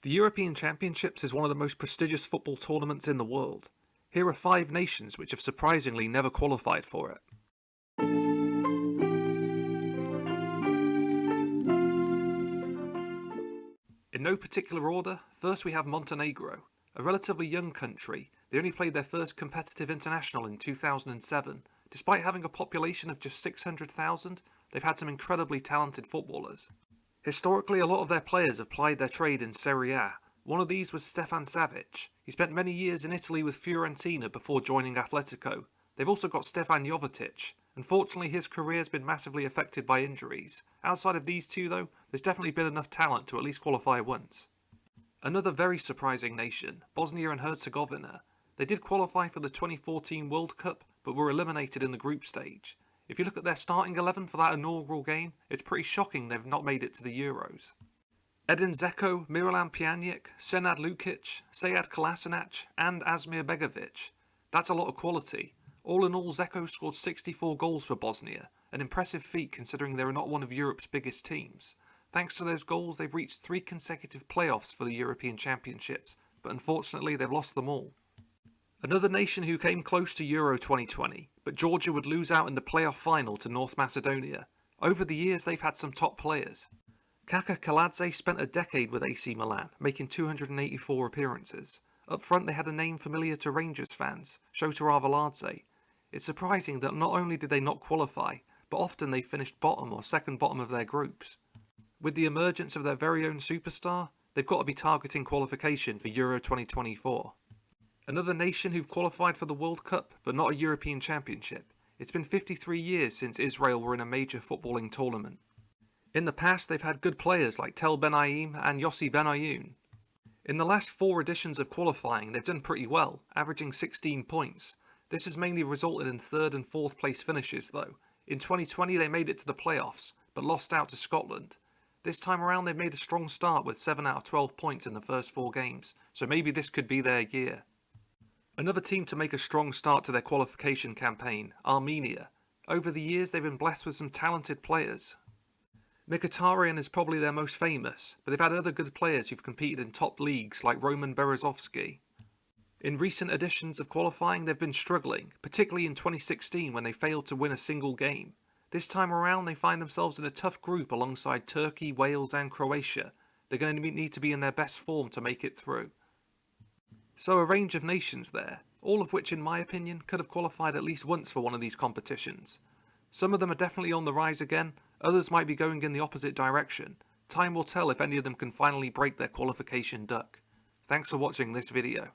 The European Championships is one of the most prestigious football tournaments in the world. Here are 5 nations which have surprisingly never qualified for it. In no particular order, first we have Montenegro. A relatively young country, they only played their first competitive international in 2007. Despite having a population of just 600,000, they've had some incredibly talented footballers. Historically, a lot of their players have plied their trade in Serie A. One of these was Stefan Savic. He spent many years in Italy with Fiorentina before joining Atletico. They've also got Stefan Jovetic. Unfortunately, his career has been massively affected by injuries. Outside of these two though, there's definitely been enough talent to at least qualify once. Another very surprising nation, Bosnia and Herzegovina. They did qualify for the 2014 World Cup, but were eliminated in the group stage. If you look at their starting 11 for that inaugural game, it's pretty shocking they've not made it to the Euros. Edin Dzeko, Miralem Pjanic, Senad Lukic, Sead Kolasinac and Asmir Begovic. That's a lot of quality. All in all, Dzeko scored 64 goals for Bosnia, an impressive feat considering they are not one of Europe's biggest teams. Thanks to those goals, they've reached 3 consecutive playoffs for the European Championships, but unfortunately they've lost them all. Another nation who came close to Euro 2020, but Georgia would lose out in the playoff final to North Macedonia. Over the years they've had some top players. Kaka Kaladze spent a decade with AC Milan, making 284 appearances. Up front they had a name familiar to Rangers fans, Shota Arveladze. It's surprising that not only did they not qualify, but often they finished bottom or second bottom of their groups. With the emergence of their very own superstar, they've got to be targeting qualification for Euro 2024. Another nation who've qualified for the World Cup, but not a European Championship. It's been 53 years since Israel were in a major footballing tournament. In the past, they've had good players like Tel Benaim and Yossi Benayoun. In the last 4 editions of qualifying, they've done pretty well, averaging 16 points. This has mainly resulted in 3rd and 4th place finishes though. In 2020 they made it to the playoffs, but lost out to Scotland. This time around they've made a strong start with 7 out of 12 points in the first 4 games, so maybe this could be their year. Another team to make a strong start to their qualification campaign, Armenia. Over the years they've been blessed with some talented players. Mkhitaryan is probably their most famous, but they've had other good players who've competed in top leagues like Roman Berezovsky. In recent editions of qualifying they've been struggling, particularly in 2016 when they failed to win a single game. This time around they find themselves in a tough group alongside Turkey, Wales and Croatia. They're going to need to be in their best form to make it through. So a range of nations there, all of which in my opinion could have qualified at least once for one of these competitions. Some of them are definitely on the rise again, others might be going in the opposite direction. Time will tell if any of them can finally break their qualification duck. Thanks for watching this video.